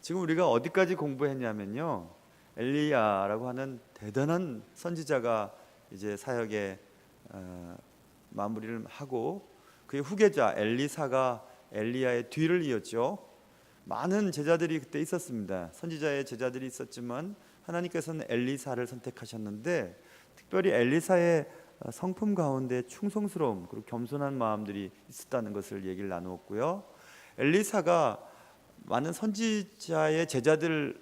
지금 우리가 어디까지 공부했냐면요, 엘리야라고 하는 대단한 선지자가 이제 사역에 마무리를 하고 그의 후계자 엘리사가 엘리야의 뒤를 이었죠. 많은 제자들이 그때 있었습니다. 선지자의 제자들이 있었지만 하나님께서는 엘리사를 선택하셨는데, 특별히 엘리사의 성품 가운데 충성스러움 그리고 겸손한 마음들이 있었다는 것을 얘기를 나누었고요. 엘리사가 많은 선지자의 제자들로부터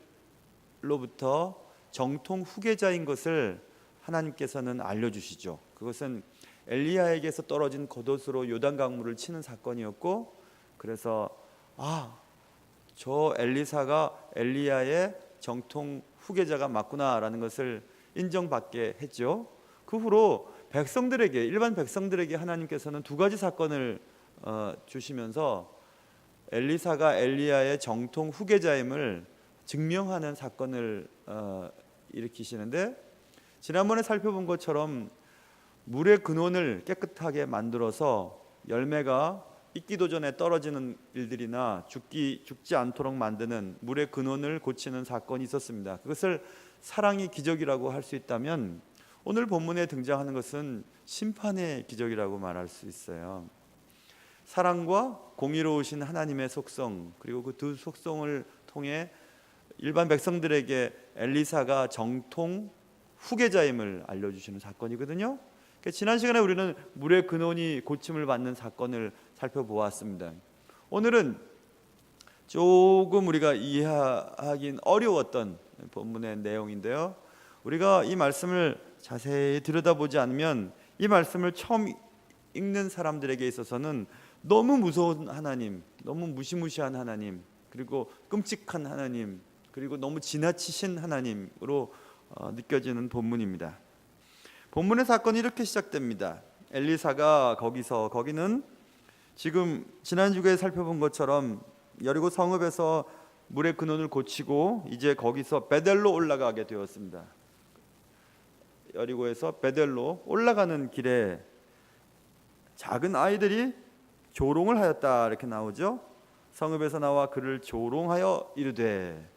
정통 후계자인 것을 하나님께서는 알려주시죠. 그것은 엘리야에게서 떨어진 겉옷으로 요단 강물을 치는 사건이었고, 그래서 저 엘리사가 엘리야의 정통 후계자가 맞구나라는 것을 인정받게 했죠. 그 후로 백성들에게, 일반 백성들에게 하나님께서는 두 가지 사건을 주시면서 엘리사가 엘리야의 정통 후계자임을 증명하는 사건을 일으키시는데, 지난번에 살펴본 것처럼 물의 근원을 깨끗하게 만들어서 열매가 익기도 전에 떨어지는 일들이나 죽지 않도록 만드는 물의 근원을 고치는 사건이 있었습니다. 그것을 사랑의 기적이라고 할 수 있다면, 오늘 본문에 등장하는 것은 심판의 기적이라고 말할 수 있어요. 사랑과 공의로우신 하나님의 속성, 그리고 그 두 속성을 통해 일반 백성들에게 엘리사가 정통 후계자임을 알려주시는 사건이거든요. 지난 시간에 우리는 물의 근원이 고침을 받는 사건을 살펴보았습니다. 오늘은 조금 우리가 이해하긴 어려웠던 본문의 내용인데요, 우리가 이 말씀을 자세히 들여다보지 않으면 이 말씀을 처음 읽는 사람들에게 있어서는 너무 무서운 하나님, 너무 무시무시한 하나님, 그리고 끔찍한 하나님, 그리고 너무 지나치신 하나님으로 느껴지는 본문입니다. 본문의 사건이 이렇게 시작됩니다. 엘리사가 거기는 지금 지난 주에 살펴본 것처럼 여리고 성읍에서 물의 근원을 고치고 이제 거기서 베델로 올라가게 되었습니다. 여리고에서 베델로 올라가는 길에 작은 아이들이 조롱을 하였다 이렇게 나오죠. 성읍에서 나와 그를 조롱하여 이르되.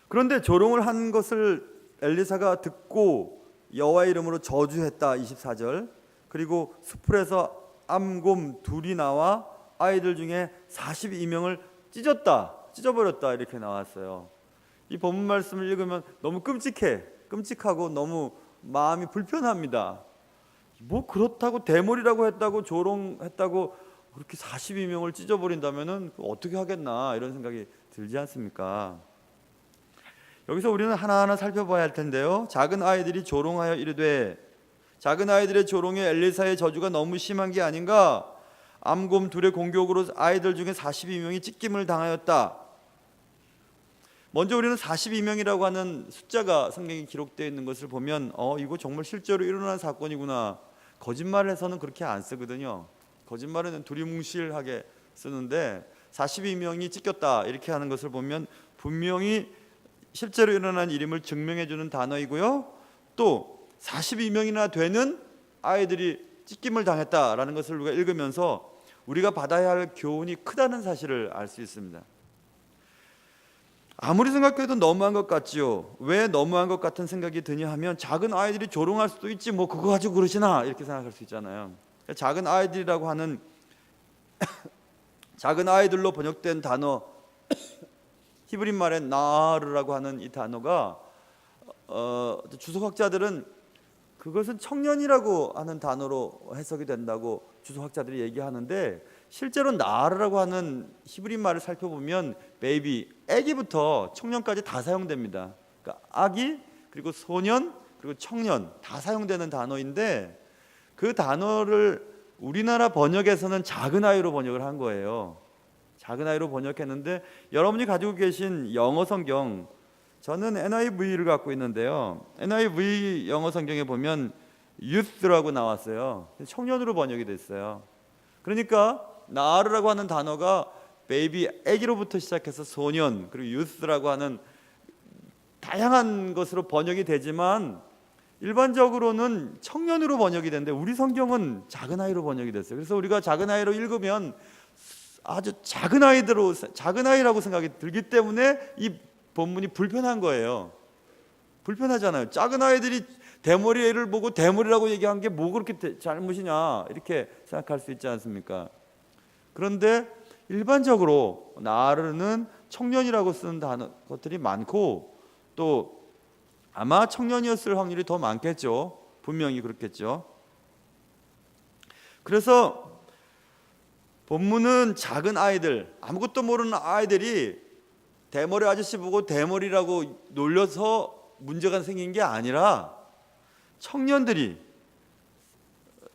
그런데 조롱을 한 것을 엘리사가 듣고 여호와의 이름으로 저주했다 24절. 그리고 숲풀에서 암곰 둘이 나와 아이들 중에 42명을 찢어버렸다 이렇게 나왔어요. 이 본문 말씀을 읽으면 너무 끔찍하고 너무 마음이 불편합니다. 뭐 그렇다고 대물이라고 했다고 조롱했다고 그렇게 42명을 찢어버린다면은 어떻게 하겠나 이런 생각이 들지 않습니까? 여기서 우리는 하나하나 살펴봐야 할 텐데요, 작은 아이들이 조롱하여 이르되, 작은 아이들의 조롱에 엘리사의 저주가 너무 심한 게 아닌가? 암곰 둘의 공격으로 아이들 중에 42명이 찢김을 당하였다. 먼저 우리는 42명이라고 하는 숫자가 성경에 기록되어 있는 것을 보면 이거 정말 실제로 일어난 사건이구나. 거짓말을 해서는 그렇게 안 쓰거든요. 거짓말은 두리뭉실하게 쓰는데 42명이 찢겼다 이렇게 하는 것을 보면 분명히 실제로 일어난 일임을 증명해 주는 단어이고요, 또 42명이나 되는 아이들이 찢김을 당했다라는 것을 우리가 읽으면서 우리가 받아야 할 교훈이 크다는 사실을 알 수 있습니다. 아무리 생각해도 너무한 것 같지요. 왜 너무한 것 같은 생각이 드냐 하면, 작은 아이들이 조롱할 수도 있지 뭐 그거 가지고 그러시나 이렇게 생각할 수 있잖아요. 작은 아이들이라고 하는 작은 아이들로 번역된 단어 히브리 말의 나르라고 하는 이 단어가 주석학자들은 그것은 청년이라고 하는 단어로 해석이 된다고 주석학자들이 얘기하는데, 실제로 나르라고 하는 히브리 말을 살펴보면 베이비, 아기부터 청년까지 다 사용됩니다. 그러니까 아기, 그리고 소년, 그리고 청년 다 사용되는 단어인데, 그 단어를 우리나라 번역에서는 작은 아이로 번역을 한 거예요. 작은 아이로 번역했는데, 여러분이 가지고 계신 영어 성경, 저는 NIV를 갖고 있는데요, NIV 영어 성경에 보면 youth라고 나왔어요. 청년으로 번역이 됐어요. 그러니까 나르라고 하는 단어가 베이비, 아기로부터 시작해서 소년, 그리고 youth라고 하는 다양한 것으로 번역이 되지만 일반적으로는 청년으로 번역이 되는데 우리 성경은 작은 아이로 번역이 됐어요. 그래서 우리가 작은 아이로 읽으면 아주 작은 아이라고 생각이 들기 때문에 이 본문이 불편한 거예요. 불편하잖아요. 작은 아이들이 대머리를 보고 대머리라고 얘기한 게 뭐 그렇게 잘못이냐 이렇게 생각할 수 있지 않습니까? 그런데 일반적으로 나르는 청년이라고 쓰는 것들이 많고 또 아마 청년이었을 확률이 더 많겠죠. 분명히 그렇겠죠. 그래서 본문은 작은 아이들, 아무것도 모르는 아이들이 대머리 아저씨 보고 대머리라고 놀려서 문제가 생긴 게 아니라 청년들이,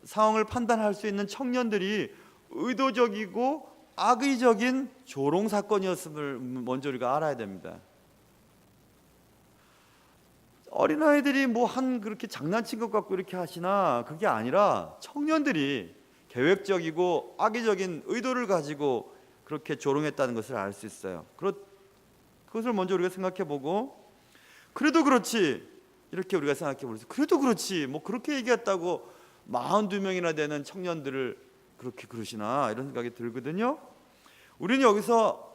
상황을 판단할 수 있는 청년들이 의도적이고 악의적인 조롱 사건이었음을 먼저 우리가 알아야 됩니다. 어린아이들이 그렇게 장난친 것 같고 이렇게 하시나, 그게 아니라 청년들이 계획적이고 악의적인 의도를 가지고 그렇게 조롱했다는 것을 알 수 있어요. 그것을 먼저 우리가 생각해 보고, 그래도 그렇지 이렇게 우리가 생각해 보면서, 그래도 그렇지 그렇게 얘기했다고 42명이나 되는 청년들을 그렇게 그러시나 이런 생각이 들거든요. 우리는 여기서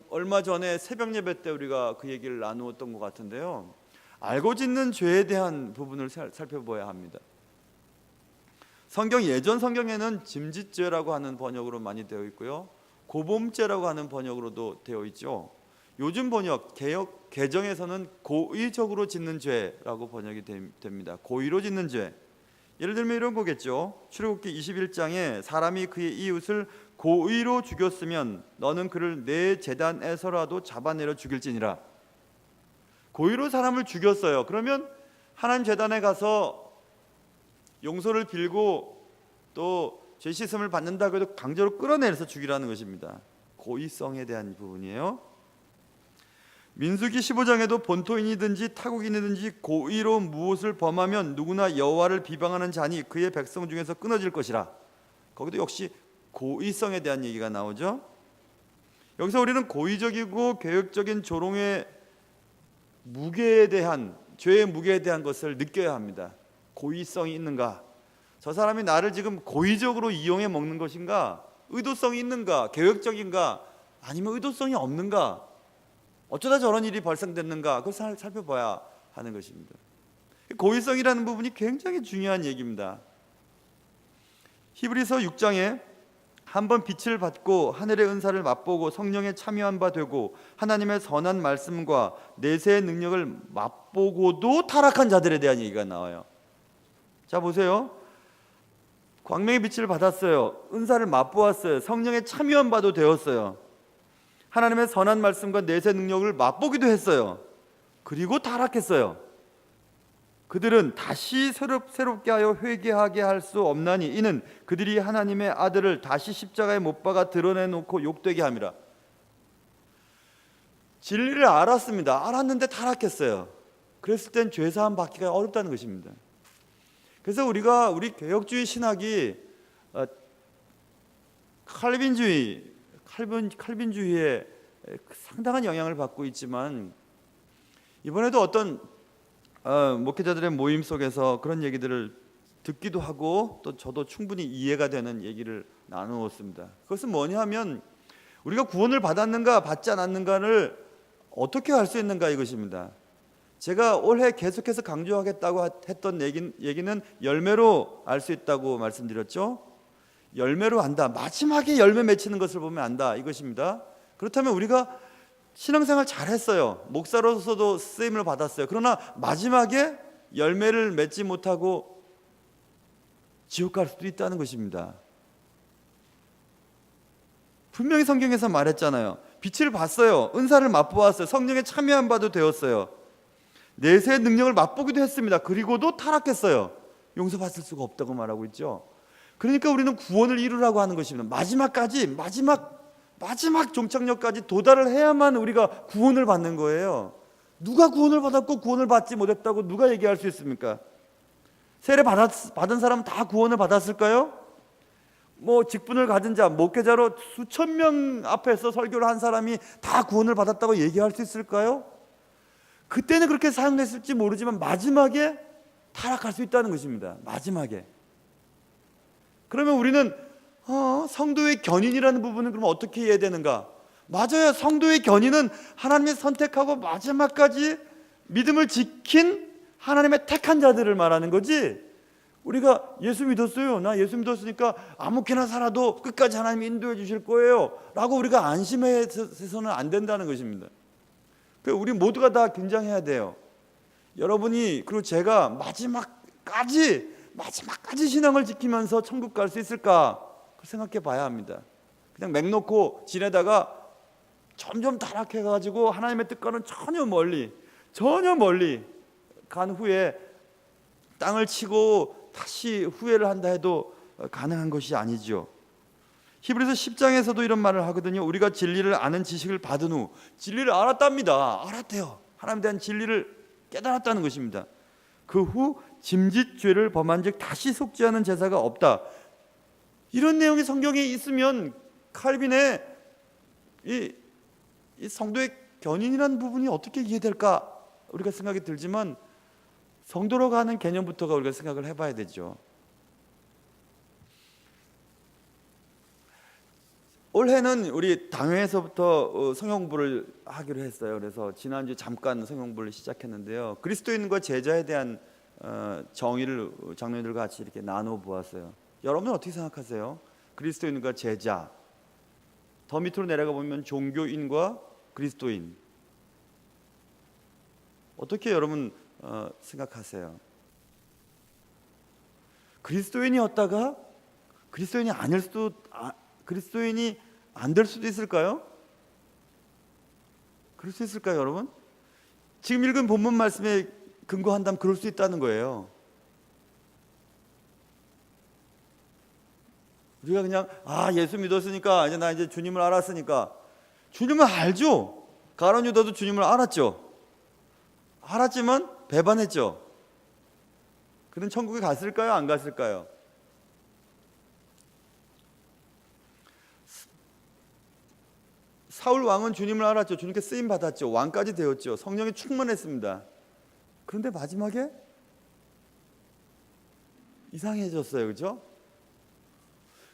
얼마 전에 새벽 예배 때 우리가 그 얘기를 나누었던 것 같은데요, 알고 짓는 죄에 대한 부분을 살펴봐야 합니다. 예전 성경에는 짐짓죄라고 하는 번역으로 많이 되어 있고요, 고범죄라고 하는 번역으로도 되어 있죠. 요즘 번역 개역 개정에서는 고의적으로 짓는 죄라고 번역이 됩니다. 고의로 짓는 죄. 예를 들면 이런 거겠죠. 출애굽기 21장에 사람이 그의 이웃을 고의로 죽였으면 너는 그를 내 제단에서라도 잡아내려 죽일지니라. 고의로 사람을 죽였어요. 그러면 하나님 제단에 가서 용서를 빌고 또 죄 씻음을 받는다고 해도 강제로 끌어내서 죽이라는 것입니다. 고의성에 대한 부분이에요. 민수기 15장에도 본토인이든지 타국인이든지 고의로 무엇을 범하면 누구나 여호와를 비방하는 자니 그의 백성 중에서 끊어질 것이라. 거기도 역시 고의성에 대한 얘기가 나오죠. 여기서 우리는 고의적이고 계획적인 조롱의 무게에 대한, 죄의 무게에 대한 것을 느껴야 합니다. 고의성이 있는가? 저 사람이 나를 지금 고의적으로 이용해 먹는 것인가? 의도성이 있는가? 계획적인가? 아니면 의도성이 없는가? 어쩌다 저런 일이 발생됐는가? 그걸 살펴봐야 하는 것입니다. 고의성이라는 부분이 굉장히 중요한 얘기입니다. 히브리서 6장에 한번 빛을 받고 하늘의 은사를 맛보고 성령에 참여한 바 되고 하나님의 선한 말씀과 내세의 능력을 맛보고도 타락한 자들에 대한 얘기가 나와요. 자 보세요. 광명의 빛을 받았어요. 은사를 맛보았어요. 성령에 참여한 바도 되었어요. 하나님의 선한 말씀과 내세 능력을 맛보기도 했어요. 그리고 타락했어요. 그들은 다시 새롭게 하여 회개하게 할 수 없나니 이는 그들이 하나님의 아들을 다시 십자가에 못 박아 드러내놓고 욕되게 함이라. 진리를 알았습니다. 알았는데 타락했어요. 그랬을 땐 죄사함 받기가 어렵다는 것입니다. 그래서 우리 개혁주의 신학이 칼빈주의에 상당한 영향을 받고 있지만, 이번에도 어떤 목회자들의 모임 속에서 그런 얘기들을 듣기도 하고 또 저도 충분히 이해가 되는 얘기를 나누었습니다. 그것은 뭐냐 하면 우리가 구원을 받았는가 받지 않았는가를 어떻게 알 수 있는가 이것입니다. 제가 올해 계속해서 강조하겠다고 했던 얘기는 열매로 알 수 있다고 말씀드렸죠. 열매로 안다. 마지막에 열매 맺히는 것을 보면 안다 이것입니다. 그렇다면 우리가 신앙생활 잘했어요. 목사로서도 쓰임을 받았어요. 그러나 마지막에 열매를 맺지 못하고 지옥 갈 수도 있다는 것입니다. 분명히 성경에서 말했잖아요. 빛을 봤어요. 은사를 맛보았어요. 성령에 참여한 바도 되었어요. 내세의 능력을 맛보기도 했습니다. 그리고도 타락했어요. 용서받을 수가 없다고 말하고 있죠. 그러니까 우리는 구원을 이루라고 하는 것입니다. 마지막 종착역까지 도달을 해야만 우리가 구원을 받는 거예요. 누가 구원을 받았고 구원을 받지 못했다고 누가 얘기할 수 있습니까? 세례 받은 사람은 다 구원을 받았을까요? 직분을 가진 자, 목회자로 수천 명 앞에서 설교를 한 사람이 다 구원을 받았다고 얘기할 수 있을까요? 그때는 그렇게 사용됐을지 모르지만 마지막에 타락할 수 있다는 것입니다. 마지막에. 그러면 우리는 성도의 견인이라는 부분은 그럼 어떻게 이해해야 되는가? 맞아요. 성도의 견인은 하나님이 선택하고 마지막까지 믿음을 지킨 하나님의 택한 자들을 말하는 거지, 우리가 예수 믿었어요, 나 예수 믿었으니까 아무렇게나 살아도 끝까지 하나님이 인도해 주실 거예요 라고 우리가 안심해서는 안 된다는 것입니다. 우리 모두가 다 긴장해야 돼요. 여러분이 그리고 제가 마지막까지 신앙을 지키면서 천국 갈 수 있을까 생각해 봐야 합니다. 그냥 맹 놓고 지내다가 점점 타락해가지고 하나님의 뜻과는 전혀 멀리 간 후에 땅을 치고 다시 후회를 한다 해도 가능한 것이 아니죠. 히브리서 10장에서도 이런 말을 하거든요. 우리가 진리를 아는 지식을 받은 후, 진리를 알았답니다. 알았대요. 하나님에 대한 진리를 깨달았다는 것입니다. 그 후 짐짓 죄를 범한 즉 다시 속지 않은 제사가 없다. 이런 내용이 성경에 있으면 칼빈의 이 성도의 견인이라는 부분이 어떻게 이해될까 우리가 생각이 들지만, 성도로 가는 개념부터가 우리가 생각을 해봐야 되죠. 올해는 우리 당회에서부터 성경공부를 하기로 했어요. 그래서 지난주 잠깐 성경공부를 시작했는데요. 그리스도인과 제자에 대한 정의를 장로님들과 같이 이렇게 나눠 보았어요. 여러분은 어떻게 생각하세요? 그리스도인과 제자, 더 밑으로 내려가 보면 종교인과 그리스도인, 어떻게 여러분 생각하세요? 그리스도인이었다가 그리스도인이 아닐 수도, 그리스도인이 안 될 수도 있을까요? 그럴 수 있을까요, 여러분? 지금 읽은 본문 말씀에 근거한다면 그럴 수 있다는 거예요. 우리가 그냥 예수 믿었으니까 나 이제 주님을 알았으니까, 주님을 알죠. 가룟 유다도 주님을 알았죠. 알았지만 배반했죠. 그는 천국에 갔을까요? 안 갔을까요? 사울 왕은 주님을 알았죠. 주님께 쓰임 받았죠. 왕까지 되었죠. 성령이 충만했습니다. 그런데 마지막에 이상해졌어요. 그렇죠?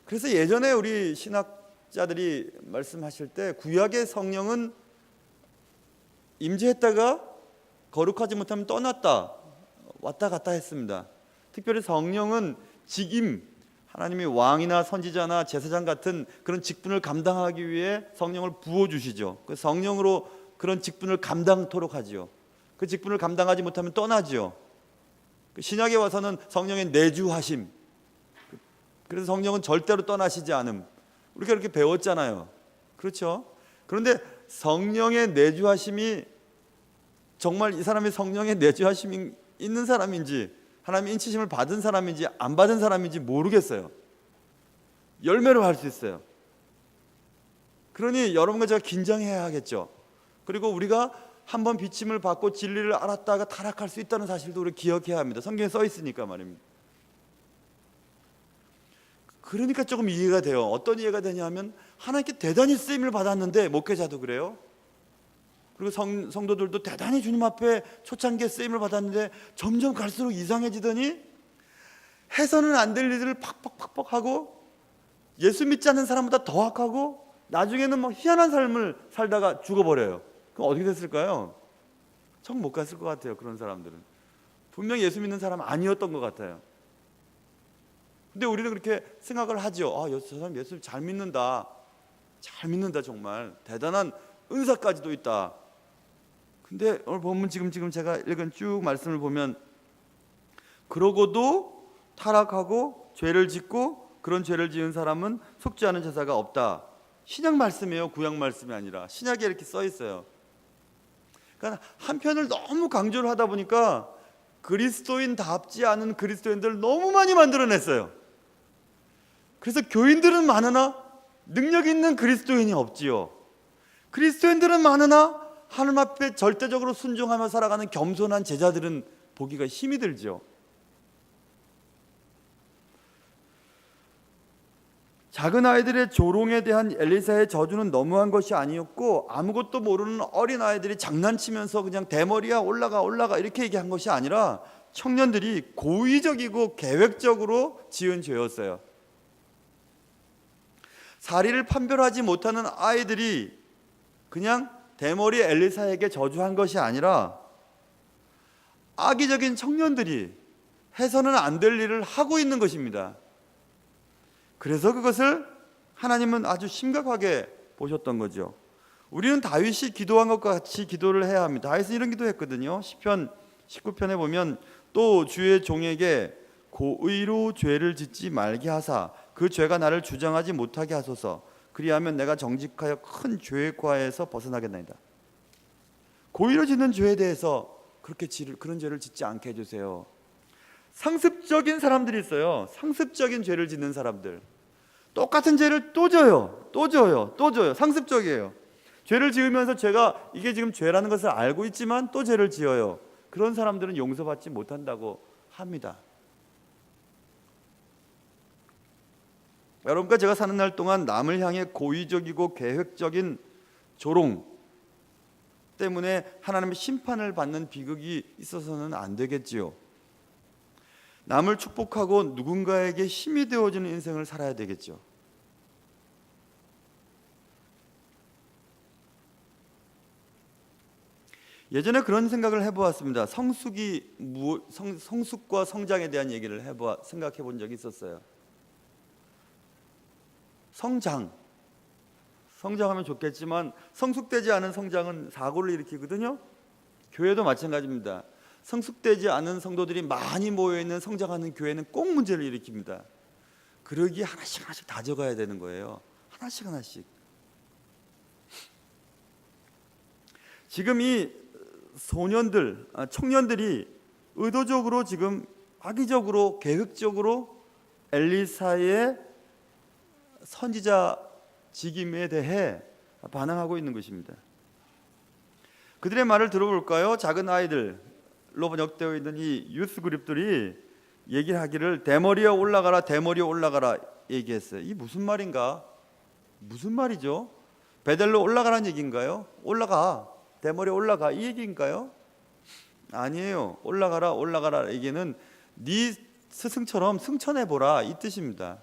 그래서 예전에 우리 신학자들이 말씀하실 때 구약의 성령은 임재했다가 거룩하지 못하면 떠났다, 왔다 갔다 했습니다. 특별히 성령은 직임, 하나님이 왕이나 선지자나 제사장 같은 그런 직분을 감당하기 위해 성령을 부어주시죠. 그 성령으로 그런 직분을 감당토록 하죠. 그 직분을 감당하지 못하면 떠나죠. 신약에 와서는 성령의 내주하심, 그래서 성령은 절대로 떠나시지 않음, 우리가 이렇게 배웠잖아요. 그렇죠? 그런데 성령의 내주하심이 정말 이 사람이 성령의 내주하심이 있는 사람인지, 하나님의 인치심을 받은 사람인지 안 받은 사람인지 모르겠어요. 열매로 할 수 있어요. 그러니 여러분과 제가 긴장해야 하겠죠. 그리고 우리가 한번 비침을 받고 진리를 알았다가 타락할 수 있다는 사실도 우리 기억해야 합니다. 성경에 써 있으니까 말입니다. 그러니까 조금 이해가 돼요. 어떤 이해가 되냐면, 하나님께 대단히 쓰임을 받았는데, 목회자도 그래요. 그리고 성도들도 대단히 주님 앞에 초창기에 쓰임을 받았는데 점점 갈수록 이상해지더니 해서는 안 될 일들을 팍팍팍팍 하고 예수 믿지 않는 사람보다 더 악하고 나중에는 막 희한한 삶을 살다가 죽어버려요. 그럼 어떻게 됐을까요? 정 못 갔을 것 같아요. 그런 사람들은 분명히 예수 믿는 사람 아니었던 것 같아요. 근데 우리는 그렇게 생각을 하죠. 저 사람 예수 잘 믿는다, 잘 믿는다, 정말 대단한 은사까지도 있다. 근데 오늘 본문 지금 제가 읽은 쭉 말씀을 보면, 그러고도 타락하고 죄를 짓고 그런 죄를 지은 사람은 속지 않은 제사가 없다. 신약 말씀이에요. 구약 말씀이 아니라. 신약에 이렇게 써 있어요. 그러니까 한편을 너무 강조를 하다 보니까 그리스도인답지 않은 그리스도인들을 너무 많이 만들어냈어요. 그래서 교인들은 많으나 능력 있는 그리스도인이 없지요. 그리스도인들은 많으나 하나님 앞에 절대적으로 순종하며 살아가는 겸손한 제자들은 보기가 힘이 들죠. 작은 아이들의 조롱에 대한 엘리사의 저주는 너무한 것이 아니었고, 아무것도 모르는 어린 아이들이 장난치면서 그냥 대머리야 올라가 이렇게 얘기한 것이 아니라 청년들이 고의적이고 계획적으로 지은 죄였어요. 사리를 판별하지 못하는 아이들이 그냥 대머리 엘리사에게 저주한 것이 아니라 악의적인 청년들이 해서는 안 될 일을 하고 있는 것입니다. 그래서 그것을 하나님은 아주 심각하게 보셨던 거죠. 우리는 다윗이 기도한 것과 같이 기도를 해야 합니다. 다윗은 이런 기도했거든요. 시편 19편에 보면 또 주의 종에게 고의로 죄를 짓지 말게 하사 그 죄가 나를 주장하지 못하게 하소서. 그리하면 내가 정직하여 큰 죄의 과에서 벗어나겠나이다. 고의로 짓는 죄에 대해서 그런 죄를 짓지 않게 해주세요. 상습적인 사람들이 있어요. 상습적인 죄를 짓는 사람들. 똑같은 죄를 또 져요. 또 져요. 또 져요. 상습적이에요. 죄를 지으면서 죄가 이게 지금 죄라는 것을 알고 있지만 또 죄를 지어요. 그런 사람들은 용서받지 못한다고 합니다. 여러분과 제가 사는 날 동안 남을 향해 고의적이고 계획적인 조롱 때문에 하나님의 심판을 받는 비극이 있어서는 안 되겠지요. 남을 축복하고 누군가에게 힘이 되어주는 인생을 살아야 되겠죠. 예전에 그런 생각을 해보았습니다. 성숙과 성장에 대한 얘기를 생각해 본 적이 있었어요. 성장하면 좋겠지만 성숙되지 않은 성장은 사고를 일으키거든요. 교회도 마찬가지입니다. 성숙되지 않은 성도들이 많이 모여있는 성장하는 교회는 꼭 문제를 일으킵니다. 그러기에 하나씩 다져가야 되는 거예요. 하나씩. 지금 이 청년들이 의도적으로 지금 악의적으로 계획적으로 엘리사의 선지자 직임에 대해 반항하고 있는 것입니다. 그들의 말을 들어볼까요? 작은 아이들로 번역되어 있는 이 유스 그룹들이 얘기를 하기를 대머리에 올라가라 얘기했어요. 이 무슨 말인가? 무슨 말이죠? 베델로 올라가라는 얘기인가요? 대머리에 올라가 이 얘기인가요? 아니에요. 올라가라 얘기는 네 스승처럼 승천해보라 이 뜻입니다.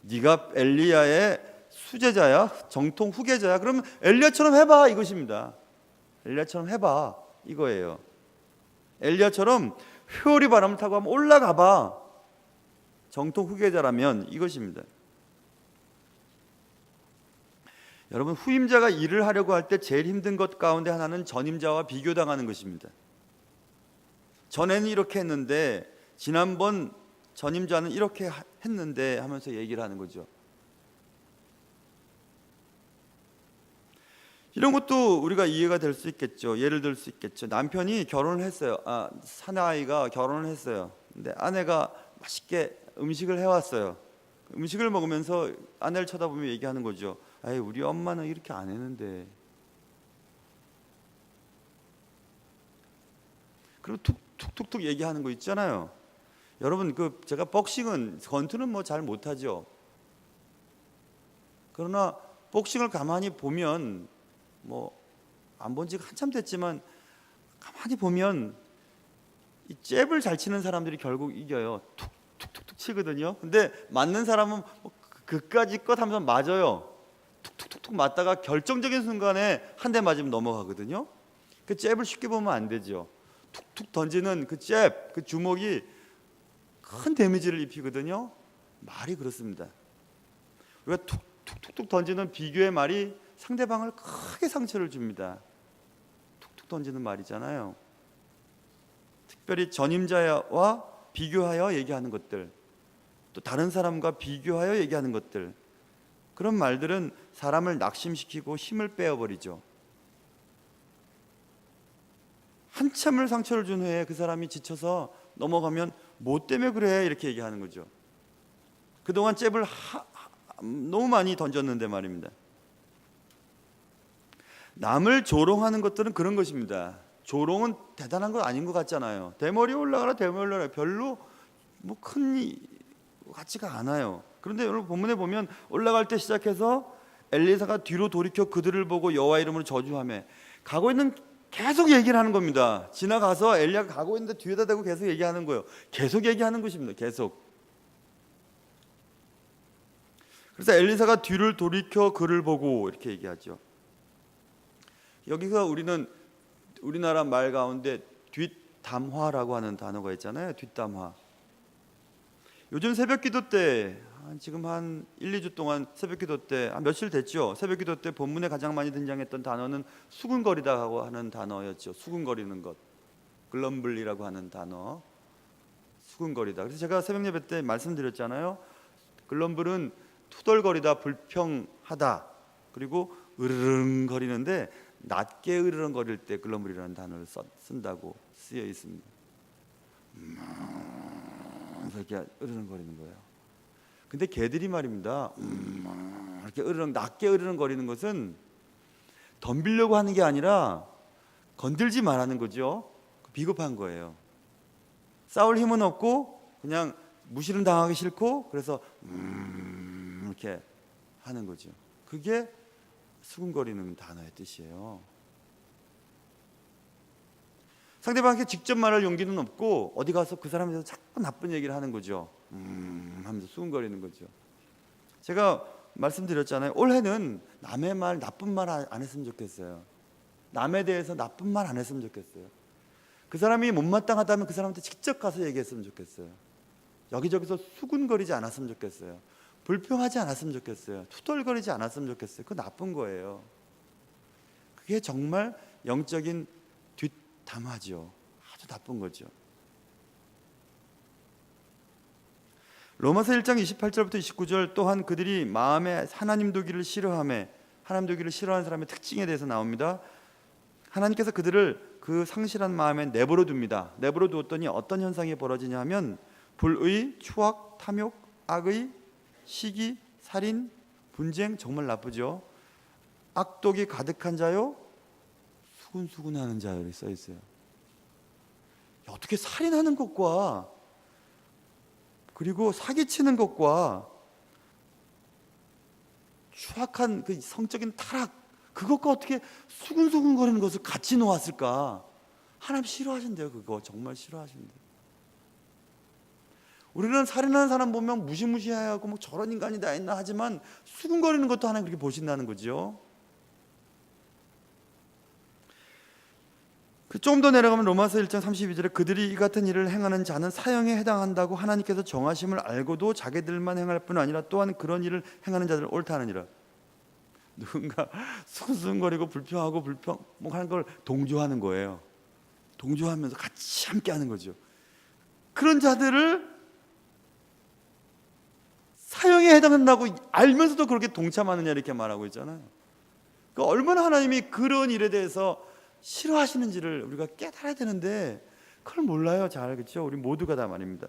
네가 엘리야의 수제자야, 정통 후계자야. 그러면 엘리야처럼 해봐 이것입니다. 엘리야처럼 해봐 이거예요. 엘리야처럼 회오리 바람을 타고 한번 올라가봐. 정통 후계자라면 이것입니다. 여러분, 후임자가 일을 하려고 할 때 제일 힘든 것 가운데 하나는 전임자와 비교당하는 것입니다. 전에는 이렇게 했는데 지난번 전임자는 이렇게 했는데 하면서 얘기를 하는 거죠. 이런 것도 우리가 이해가 될 수 있겠죠. 예를 들 수 있겠죠. 남편이 결혼을 했어요. 사내아이가 결혼을 했어요. 근데 아내가 맛있게 음식을 해왔어요. 음식을 먹으면서 아내를 쳐다보며 얘기하는 거죠. 아이, 우리 엄마는 이렇게 안 했는데. 그리고 툭툭툭 얘기하는 거 있잖아요. 여러분, 제가 복싱은 권투는 뭐 잘 못하죠. 그러나 복싱을 가만히 보면 안 본 지가 한참 됐지만 가만히 보면 이 잽을 잘 치는 사람들이 결국 이겨요. 툭툭툭 치거든요. 근데 맞는 사람은 그까지 것 하면서 맞아요. 툭툭툭툭 맞다가 결정적인 순간에 한 대 맞으면 넘어가거든요. 그 잽을 쉽게 보면 안 되죠. 툭툭 던지는 그 잽, 그 주먹이 큰 데미지를 입히거든요. 말이 그렇습니다. 우리가 툭툭툭 던지는 비교의 말이 상대방을 크게 상처를 줍니다. 툭툭 던지는 말이잖아요. 특별히 전임자와 비교하여 얘기하는 것들, 또 다른 사람과 비교하여 얘기하는 것들, 그런 말들은 사람을 낙심시키고 힘을 빼어버리죠. 한참을 상처를 준 후에 그 사람이 지쳐서 넘어가면 뭐 때문에 그래 이렇게 얘기하는 거죠. 그동안 잽을 너무 많이 던졌는데 말입니다. 남을 조롱하는 것들은 그런 것입니다. 조롱은 대단한 건 아닌 것 같잖아요. 대머리 올라가라 별로 큰 같지가 않아요. 그런데 여러분 본문에 보면 올라갈 때 시작해서 엘리사가 뒤로 돌이켜 그들을 보고 여호와 이름으로 저주하며 가고 있는 계속 얘기를 하는 겁니다. 지나가서 엘리야가 가고 있는데 뒤에다 대고 계속 얘기하는 거예요. 계속 얘기하는 것입니다. 계속. 그래서 엘리사가 뒤를 돌이켜 그를 보고 이렇게 얘기하죠. 여기서 우리는 우리나라 말 가운데 뒷담화라고 하는 단어가 있잖아요. 뒷담화. 요즘 새벽기도 때 지금 한 1, 2주 동안 새벽기도 때 며칠 됐죠. 새벽기도 때 본문에 가장 많이 등장했던 단어는 수근거리다고 하는 단어였죠. 수근거리는 것, 글럼블리라고 하는 단어, 수근거리다. 그래서 제가 새벽예배 때 말씀드렸잖아요. 글럼블은 투덜거리다, 불평하다, 그리고 으르렁거리는데 낮게 으르렁거릴 때 글럼블이라는 단어를 쓴다고 쓰여 있습니다. 이렇게 으르렁거리는 거예요. 근데 개들이 말입니다. 이렇게 낮게 으르렁거리는 것은 덤비려고 하는 게 아니라 건들지 말라는 거죠. 비겁한 거예요. 싸울 힘은 없고 그냥 무시는 당하기 싫고 그래서 이렇게 하는 거죠. 그게 수근거리는 단어의 뜻이에요. 상대방에게 직접 말할 용기는 없고 어디 가서 그 사람에 대해서 자꾸 나쁜 얘기를 하는 거죠. 하면서 수근거리는 거죠. 제가 말씀드렸잖아요. 올해는 남의 말, 나쁜 말 안 했으면 좋겠어요. 남에 대해서 나쁜 말 안 했으면 좋겠어요. 그 사람이 못마땅하다면 그 사람한테 직접 가서 얘기했으면 좋겠어요. 여기저기서 수근거리지 않았으면 좋겠어요. 불평하지 않았으면 좋겠어요. 투덜거리지 않았으면 좋겠어요. 그거 나쁜 거예요. 그게 정말 영적인 뒷담화죠. 아주 나쁜 거죠. 로마서 1장 28절부터 29절 또한 그들이 마음에 하나님 두기를 싫어하며 하나님 두기를 싫어하는 사람의 특징에 대해서 나옵니다. 하나님께서 그들을 그 상실한 마음에 내버려 둡니다. 내버려 두었더니 어떤 현상이 벌어지냐 하면 불의, 추악, 탐욕, 악의, 시기, 살인, 분쟁, 정말 나쁘죠. 악독이 가득한 자요, 수근수근하는 자요 이렇게 써 있어요. 어떻게 살인하는 것과 그리고 사기치는 것과 추악한 그 성적인 타락 그것과 어떻게 수근수근거리는 것을 같이 놓았을까? 하나님 싫어하신대요. 그거 정말 싫어하신대요. 우리는 살인하는 사람 보면 무시무시하고 뭐 저런 인간이 다 있나 하지만 수근거리는 것도 하나님 그렇게 보신다는 거죠. 조금 더 내려가면 로마서 1장 32절에 그들이 이 같은 일을 행하는 자는 사형에 해당한다고 하나님께서 정하심을 알고도 자기들만 행할 뿐 아니라 또한 그런 일을 행하는 자들은 옳다 하느니라. 누군가 수근수근거리고 불평하고 불평하는 걸 동조하는 거예요. 동조하면서 같이 함께 하는 거죠. 그런 자들을 사형에 해당한다고 알면서도 그렇게 동참하느냐 이렇게 말하고 있잖아요. 그러니까 얼마나 하나님이 그런 일에 대해서 싫어하시는지를 우리가 깨달아야 되는데 그걸 몰라요. 잘 그렇죠? 우리 모두가 다 말입니다.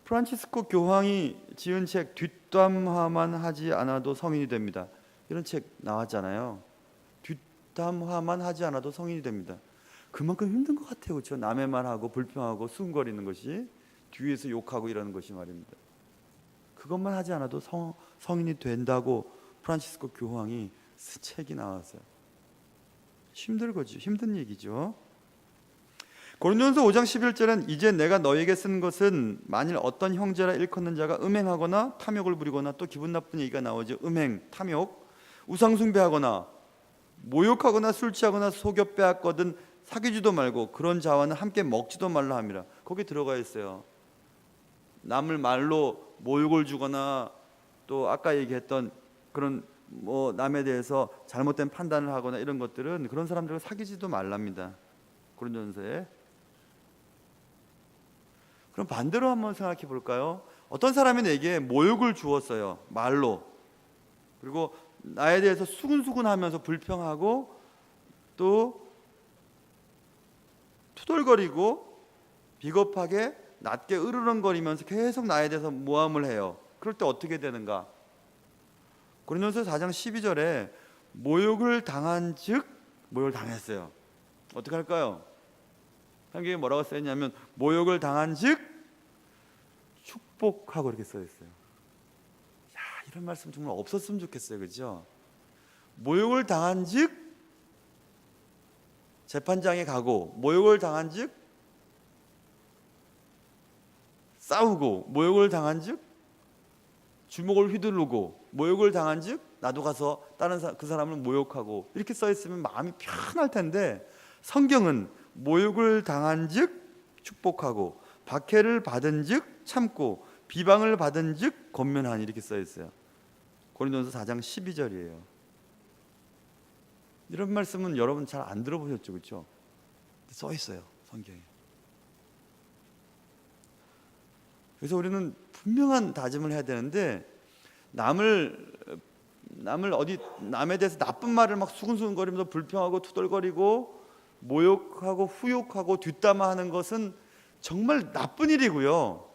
프란치스코 교황이 지은 책 뒷담화만 하지 않아도 성인이 됩니다. 이런 책 나왔잖아요. 뒷담화만 하지 않아도 성인이 됩니다. 그만큼 힘든 것 같아요. 그렇죠? 남의 말하고 불평하고 수근거리는 것이 뒤에서 욕하고 이러는 것이 말입니다. 그것만 하지 않아도 성인이 된다고 프란치스코 교황이 쓴 책이 나왔어요. 힘들거죠. 힘든 얘기죠. 고린도전서 5장 11절은 이제 내가 너에게 쓴 것은 만일 어떤 형제라 일컫는 자가 음행하거나 탐욕을 부리거나 또 기분 나쁜 얘기가 나오죠. 음행, 탐욕, 우상숭배하거나 모욕하거나 술 취하거나 속여 빼앗거든 사귀지도 말고 그런 자와는 함께 먹지도 말라 함이라. 거기 들어가 있어요. 남을 말로 모욕을 주거나 또 아까 얘기했던 그런 뭐 남에 대해서 잘못된 판단을 하거나 이런 것들은 그런 사람들과 사귀지도 말랍니다. 고린도전서에. 그럼 반대로 한번 생각해 볼까요? 어떤 사람이 내게 모욕을 주었어요. 말로. 그리고 나에 대해서 수근수근하면서 불평하고 또 투덜거리고 비겁하게 낮게 으르렁거리면서 계속 나에 대해서 모함을 해요. 그럴 때 어떻게 되는가? 고린도전서 4장 12절에 모욕을 당한 즉 모욕을 당했어요. 어떻게 할까요? 한국에 뭐라고 써있냐면 모욕을 당한 즉 축복하고 이렇게 써있어요. 야, 이런 말씀 정말 없었으면 좋겠어요. 그렇죠? 모욕을 당한 즉 재판장에 가고 모욕을 당한 즉 싸우고 모욕을 당한즉 주먹을 휘두르고 모욕을 당한즉 나도 가서 그 사람을 모욕하고 이렇게 써 있으면 마음이 편할 텐데 성경은 모욕을 당한즉 축복하고 박해를 받은즉 참고 비방을 받은즉 권면하니 이렇게 써 있어요. 고린도전서 4장 12절이에요. 이런 말씀은 여러분 잘 안 들어보셨죠, 그렇죠? 써 있어요, 성경에. 그래서 우리는 분명한 다짐을 해야 되는데 남에 대해서 나쁜 말을 막 수근수근거리면서 불평하고 투덜거리고 모욕하고 후욕하고 뒷담화하는 것은 정말 나쁜 일이고요.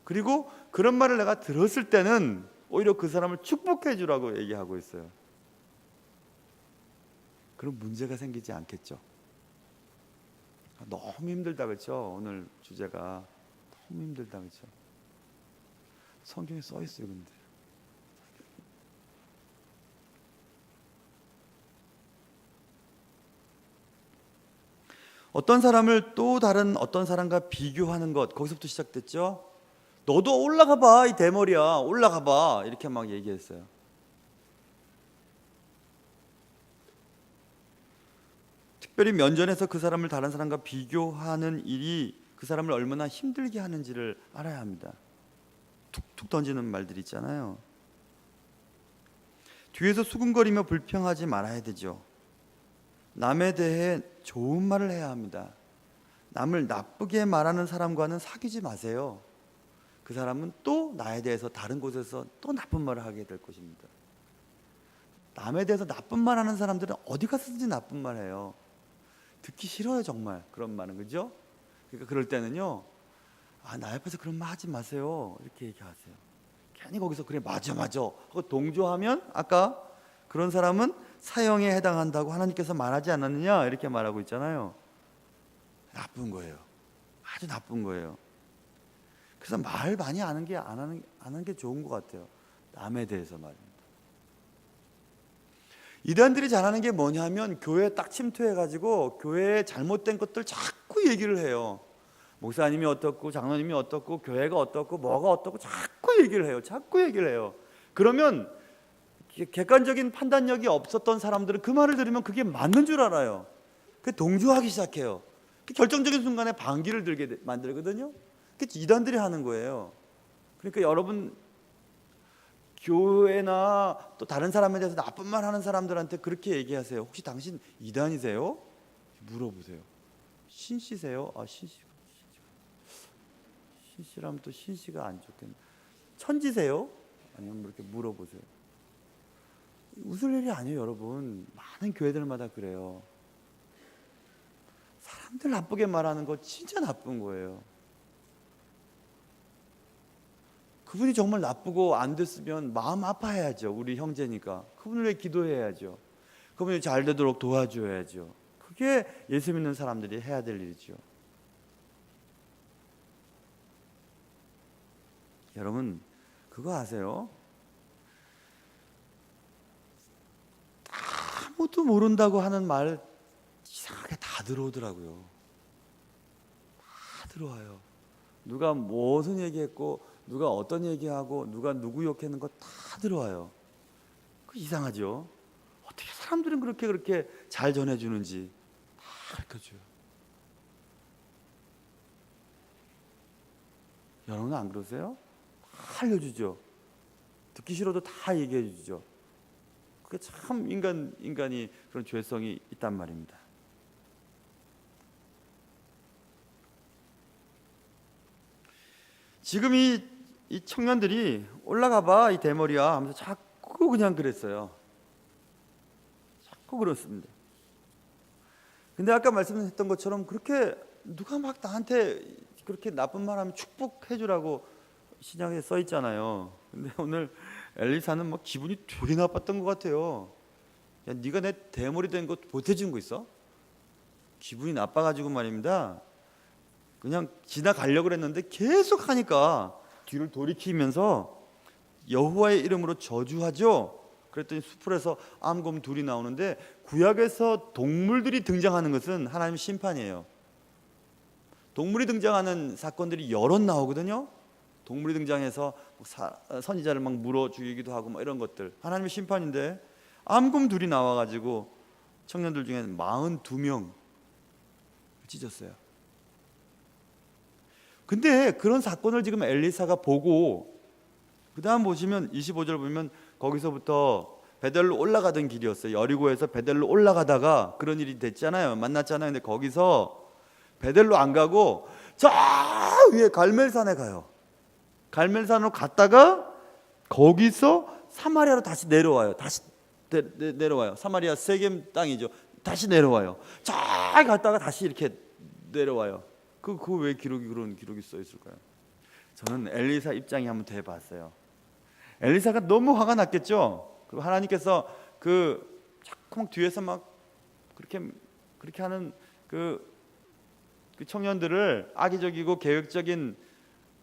그리고 그런 말을 내가 들었을 때는 오히려 그 사람을 축복해 주라고 얘기하고 있어요. 그럼 문제가 생기지 않겠죠. 너무 힘들다, 그렇죠? 오늘 주제가 너무 힘들다, 그렇죠? 성경에 써 있어요. 근데 어떤 사람을 또 다른 어떤 사람과 비교하는 것, 거기서부터 시작됐죠. 너도 올라가 봐, 이 대머리야, 올라가 봐, 이렇게 막 얘기했어요. 특별히 면전에서 그 사람을 다른 사람과 비교하는 일이 그 사람을 얼마나 힘들게 하는지를 알아야 합니다. 툭툭 던지는 말들이 있잖아요. 뒤에서 수근거리며 불평하지 말아야 되죠. 남에 대해 좋은 말을 해야 합니다. 남을 나쁘게 말하는 사람과는 사귀지 마세요. 그 사람은 또 나에 대해서 다른 곳에서 또 나쁜 말을 하게 될 것입니다. 남에 대해서 나쁜 말 하는 사람들은 어디 가서든지 나쁜 말 해요. 듣기 싫어요, 정말. 그런 말은, 그죠? 그러니까 그럴 때는요, 나 옆에서 그런 말 하지 마세요, 이렇게 얘기하세요. 괜히 거기서 그래 맞아 하고 동조하면 아까 그런 사람은 사형에 해당한다고 하나님께서 말하지 않았느냐 이렇게 말하고 있잖아요. 나쁜 거예요. 아주 나쁜 거예요. 그래서 말 많이 하는 게 안 하는 게 좋은 것 같아요. 남에 대해서 말입니다. 이단들이 잘하는 게 뭐냐면 교회에 딱 침투해가지고 교회에 잘못된 것들 자꾸 얘기를 해요. 목사님이 어떻고 장로님이 어떻고 교회가 어떻고 뭐가 어떻고 자꾸 얘기를 해요. 그러면 객관적인 판단력이 없었던 사람들은 그 말을 들으면 그게 맞는 줄 알아요. 그 동조하기 시작해요. 결정적인 순간에 반기를 들게 만들거든요. 그게 이단들이 하는 거예요. 그러니까 여러분 교회나 또 다른 사람에 대해서 나쁜 말 하는 사람들한테 그렇게 얘기하세요. 혹시 당신 이단이세요? 물어보세요. 신씨세요? 신씨라면 또 신씨가 안 좋겠네. 천지세요? 아니면 이렇게 물어보세요. 웃을 일이 아니에요, 여러분. 많은 교회들마다 그래요. 사람들 나쁘게 말하는 거 진짜 나쁜 거예요. 그분이 정말 나쁘고 안 됐으면 마음 아파해야죠. 우리 형제니까. 그분을 위해 기도해야죠. 그분이 잘 되도록 도와줘야죠. 그게 예수 믿는 사람들이 해야 될 일이죠. 여러분 그거 아세요? 아무도 모른다고 하는 말 이상하게 다 들어오더라고요. 다 들어와요. 누가 무슨 얘기했고 누가 어떤 얘기하고 누가 누구 욕했는 거 다 들어와요. 그 이상하죠. 어떻게 사람들은 그렇게 잘 전해주는지 다 가르쳐줘요. 여러분은 안 그러세요? 다 알려주죠. 듣기 싫어도 다 얘기해 주죠. 그게 참 인간이 그런 죄성이 있단 말입니다. 지금 이 청년들이 올라가 봐 이 대머리야 하면서 자꾸 그냥 그랬어요. 자꾸 그렇습니다. 근데 아까 말씀했던 것처럼 그렇게 누가 막 나한테 그렇게 나쁜 말하면 축복해 주라고 신약에 써 있잖아요. 근데 오늘 엘리사는 막 기분이 되게 나빴던 것 같아요. 야, 네가 내 대머리 된 거 보태준 거 있어? 기분이 나빠가지고 말입니다. 그냥 지나가려고 그랬는데 계속 하니까 뒤를 돌이키면서 여호와의 이름으로 저주하죠. 그랬더니 수풀에서 암곰 둘이 나오는데 구약에서 동물들이 등장하는 것은 하나님 심판이에요. 동물이 등장하는 사건들이 여럿 나오거든요. 동물이 등장해서 선지자를 막 물어 죽이기도 하고 뭐 이런 것들, 하나님의 심판인데 암곰 둘이 나와가지고 청년들 중에 42명 찢었어요. 근데 그런 사건을 지금 엘리사가 보고 그 다음 보시면 25절 보면 거기서부터 베델로 올라가던 길이었어요. 여리고에서 베델로 올라가다가 그런 일이 됐잖아요. 만났잖아요. 근데 거기서 베델로 안 가고 저 위에 갈멜산에 가요. 갈멜산으로 갔다가 거기서 사마리아로 다시 내려와요. 다시 내려와요. 사마리아 세겜 땅이죠. 다시 내려와요. 저 갔다가 다시 이렇게 내려와요. 그 왜 그런 기록이 써 있을까요? 저는 엘리사 입장이 한번 돼봤어요. 엘리사가 너무 화가 났겠죠. 그리고 하나님께서 자꾸 막 뒤에서 막 그렇게 하는 그 청년들을, 악의적이고 계획적인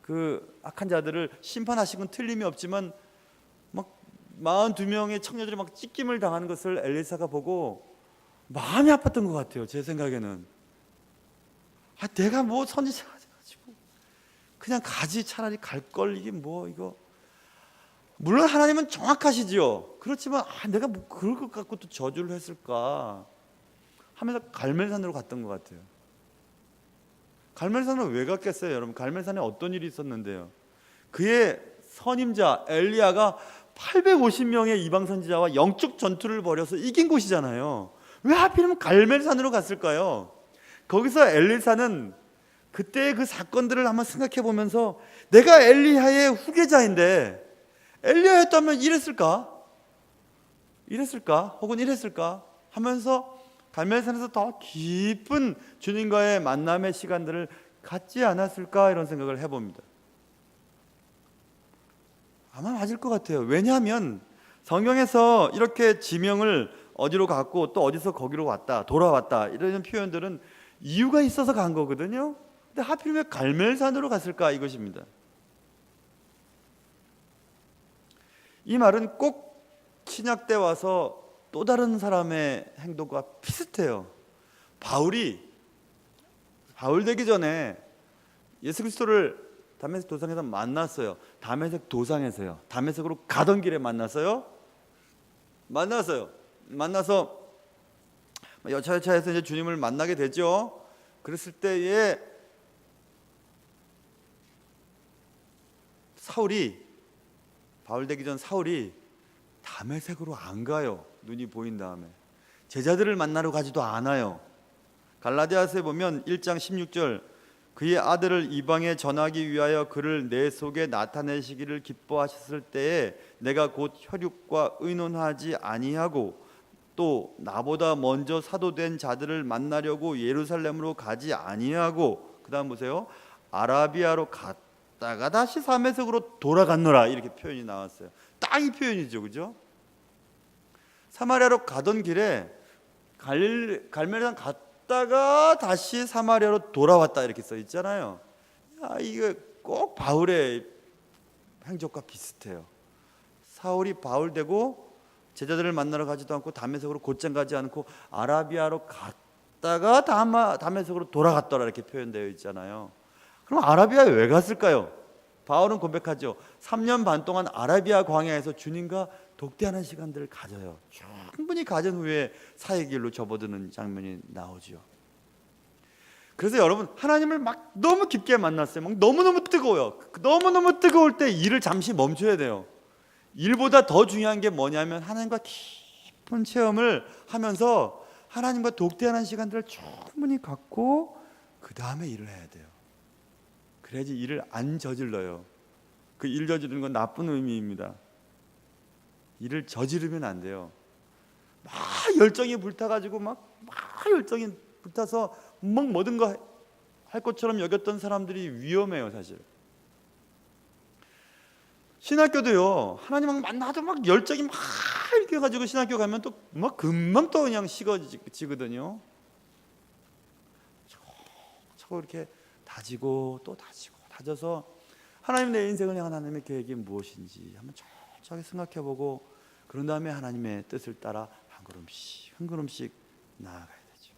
그 악한 자들을 심판하신 건 틀림이 없지만 막 42명의 청년들이 막 찢김을 당하는 것을 엘리사가 보고 마음이 아팠던 것 같아요. 제 생각에는 내가 뭐 선지자 가지고 그냥 가지, 차라리 갈 걸, 이게 뭐 이거. 물론 하나님은 정확하시지요. 그렇지만 내가 뭐 그럴 것 갖고 또 저주를 했을까 하면서 갈멜산으로 갔던 것 같아요. 갈멜산으로 왜 갔겠어요, 여러분? 갈멜산에 어떤 일이 있었는데요? 그의 선임자 엘리야가 850명의 이방 선지자와 영적 전투를 벌여서 이긴 곳이잖아요. 왜 하필이면 갈멜산으로 갔을까요? 거기서 엘리사는 그때의 그 사건들을 한번 생각해 보면서 내가 엘리야의 후계자인데 엘리야였다면 이랬을까? 혹은 이랬을까? 하면서 갈멜산에서 더 깊은 주님과의 만남의 시간들을 갖지 않았을까, 이런 생각을 해봅니다. 아마 맞을 것 같아요. 왜냐하면 성경에서 이렇게 지명을 어디로 갔고 또 어디서 거기로 왔다, 돌아왔다, 이런 표현들은 이유가 있어서 간 거거든요. 근데 하필이면 갈멜산으로 갔을까, 이것입니다. 이 말은 꼭 신약 때 와서 또 다른 사람의 행동과 비슷해요. 바울 되기 전에 예수 그리스도를 다메섹 도상에서 만났어요. 다메섹 도상에서요. 다메섹으로 가던 길에 만나서 여차여차해서 이제 주님을 만나게 되죠. 그랬을 때에 바울 되기 전 사울이 다메섹으로 안 가요. 눈이 보인 다음에 제자들을 만나러 가지도 않아요. 갈라디아서에 보면 1장 16절, 그의 아들을 이방에 전하기 위하여 그를 내 속에 나타내시기를 기뻐하셨을 때에 내가 곧 혈육과 의논하지 아니하고 또 나보다 먼저 사도된 자들을 만나려고 예루살렘으로 가지 아니하고, 그 다음 보세요, 아라비아로 갔다가 다시 다메섹으로 돌아갔노라, 이렇게 표현이 나왔어요. 딱 이 표현이죠, 그죠? 사마리아로 가던 길에 갈멜산 갔다가 다시 사마리아로 돌아왔다, 이렇게 써 있잖아요. 이게 꼭 바울의 행적과 비슷해요. 사울이 바울 되고 제자들을 만나러 가지도 않고 다메섹으로 곧장 가지 않고 아라비아로 갔다가 다메섹으로 돌아갔더라, 이렇게 표현되어 있잖아요. 그럼 아라비아에 왜 갔을까요? 바울은 고백하죠. 3년 반 동안 아라비아 광야에서 주님과 독대하는 시간들을 가져요. 충분히 가진 후에 사의 길로 접어드는 장면이 나오죠. 그래서 여러분, 하나님을 막 너무 깊게 만났어요. 막 너무너무 뜨거워요. 너무너무 뜨거울 때 일을 잠시 멈춰야 돼요. 일보다 더 중요한 게 뭐냐면 하나님과 깊은 체험을 하면서 하나님과 독대하는 시간들을 충분히 갖고 그 다음에 일을 해야 돼요. 그래야지 일을 안 저질러요. 그 일 저지르는 건 나쁜 의미입니다. 일을 저지르면 안 돼요. 막 열정이 불타가지고 막 열정이 불타서 막 모든 거 할 것처럼 여겼던 사람들이 위험해요, 사실. 신학교도요, 하나님 막 만나도 막 열정이 막 이렇게 해가지고 신학교 가면 또 막 금방 또 그냥 식어지거든요. 자꾸 이렇게 다지고 또 다져서 하나님, 내 인생을 향한 하나님의 계획이 무엇인지 한번 천천히 생각해보고 그런 다음에 하나님의 뜻을 따라 한 걸음씩 나아가야 되죠.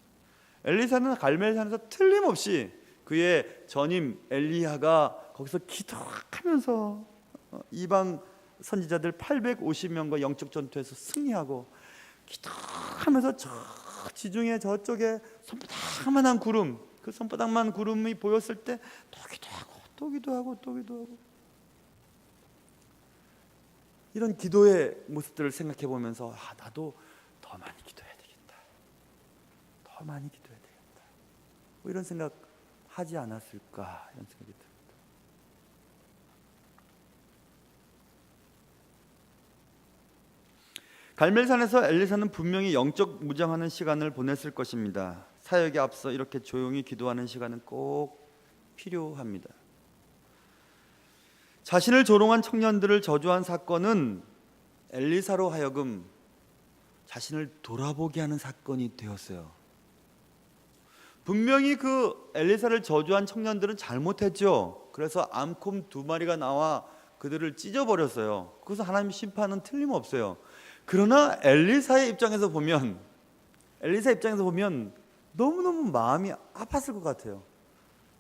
엘리사는 갈멜산에서 틀림없이 그의 전임 엘리야가 거기서 기도하면서 이방 선지자들 850명과 영적 전투에서 승리하고 기도하면서 저 지중해 저쪽에 손바닥만한 구름, 그 손바닥만 구름이 보였을 때 또 기도하고 또 기도하고 또 기도하고, 이런 기도의 모습들을 생각해 보면서 나도 더 많이 기도해야 되겠다, 더 많이 기도해야 되겠다, 뭐 이런 생각 하지 않았을까, 이런 생각이 듭니다. 갈멜산에서 엘리사는 분명히 영적 무장하는 시간을 보냈을 것입니다. 사역에 앞서 이렇게 조용히 기도하는 시간은 꼭 필요합니다. 자신을 조롱한 청년들을 저주한 사건은 엘리사로 하여금 자신을 돌아보게 하는 사건이 되었어요. 분명히 그 엘리사를 저주한 청년들은 잘못했죠. 그래서 암콤 2마리가 나와 그들을 찢어버렸어요. 그래서 하나님 심판은 틀림없어요. 그러나 엘리사의 입장에서 보면 너무너무 마음이 아팠을 것 같아요.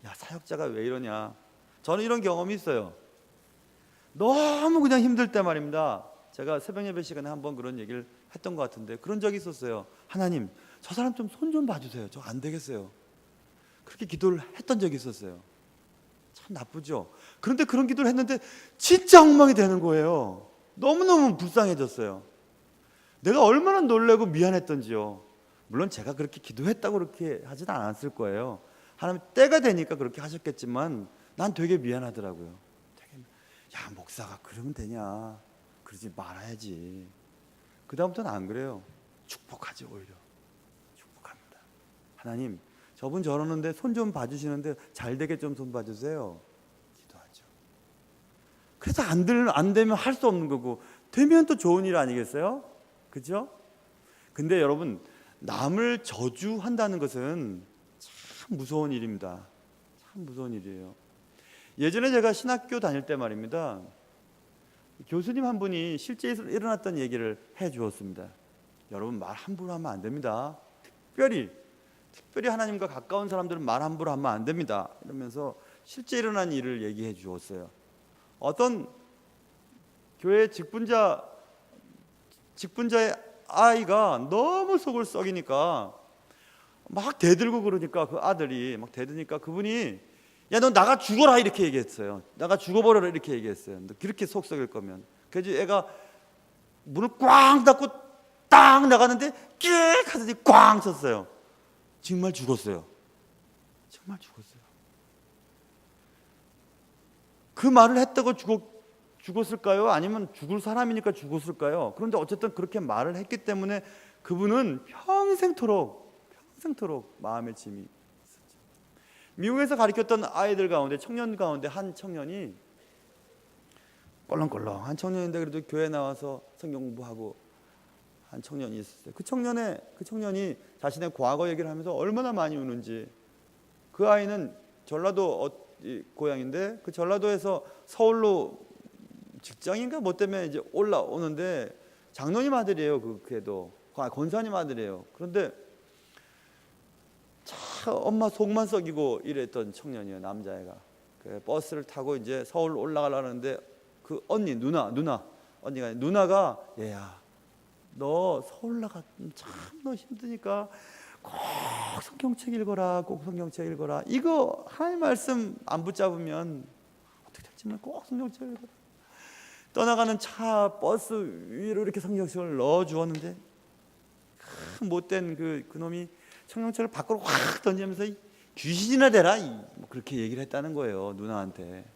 야, 사역자가 왜 이러냐. 저는 이런 경험이 있어요. 너무 그냥 힘들 때 말입니다. 제가 새벽 예배 시간에 한번 그런 얘기를 했던 것 같은데, 그런 적이 있었어요. 하나님, 저 사람 좀 손 좀 봐주세요. 저 안 되겠어요. 그렇게 기도를 했던 적이 있었어요. 참 나쁘죠. 그런데 그런 기도를 했는데 진짜 엉망이 되는 거예요. 너무너무 불쌍해졌어요. 내가 얼마나 놀래고 미안했던지요. 물론 제가 그렇게 기도했다고 그렇게 하진 않았을 거예요. 하나님 때가 되니까 그렇게 하셨겠지만 난 되게 미안하더라고요. 야, 목사가 그러면 되냐, 그러지 말아야지. 그 다음부터는 안 그래요. 축복하지. 오히려 축복합니다. 하나님, 저분 저러는데 손 좀 봐주시는데 잘 되게 좀 손 봐주세요. 기도하죠. 그래서 안 되면 할 수 없는 거고, 되면 또 좋은 일 아니겠어요? 그죠? 근데 여러분, 남을 저주한다는 것은 참 무서운 일입니다. 참 무서운 일이에요. 예전에 제가 신학교 다닐 때 말입니다, 교수님 한 분이 실제 일어났던 얘기를 해 주었습니다. 여러분, 말 함부로 하면 안 됩니다. 특별히 하나님과 가까운 사람들은 말 함부로 하면 안 됩니다. 이러면서 실제 일어난 일을 얘기해 주었어요. 어떤 교회 직분자의 아이가 너무 속을 썩이니까 막 대들고, 그러니까 그 아들이 막 대드니까 그분이, 야, 너 나가 죽어라, 이렇게 얘기했어요. 나가 죽어버려라, 이렇게 얘기했어요. 너 그렇게 속 썩일 거면. 그래서 애가 문을 꽝 닫고 딱 나가는데 끼익 하더니 꽝 쳤어요. 정말 죽었어요. 정말 죽었어요. 그 말을 했다고 죽었을까요? 아니면 죽을 사람이니까 죽었을까요? 그런데 어쨌든 그렇게 말을 했기 때문에 그분은 평생토록 마음의 짐이 있었죠. 미국에서 가르쳤던 아이들 가운데, 청년 가운데 한 청년이, 껄렁껄렁한 청년인데 그래도 교회 나와서 성경 공부하고 한 청년이 있었어요. 그 청년이 자신의 과거 얘기를 하면서 얼마나 많이 우는지. 그 아이는 전라도 고향인데, 그 전라도에서 서울로 직장인가 뭐 때문에 이제 올라오는데, 장로님 아들이에요. 그 걔도 권사님 아들이에요. 그런데 참 엄마 속만 썩이고 이랬던 청년이에요. 남자애가. 그 버스를 타고 이제 서울 올라가려는데 그 언니, 누나가 얘야, 너 서울 나가 참 너 힘드니까 꼭 성경책 읽어라. 꼭 성경책 읽어라. 이거 하나님 말씀 안 붙잡으면 어떻게 될지 몰라. 꼭 성경책 읽어라. 떠나가는 차 버스 위로 이렇게 성경책을 넣어 주었는데, 그 못된 그 놈이 성경책을 밖으로 확 던지면서 귀신이나 되라, 뭐 그렇게 얘기를 했다는 거예요, 누나한테.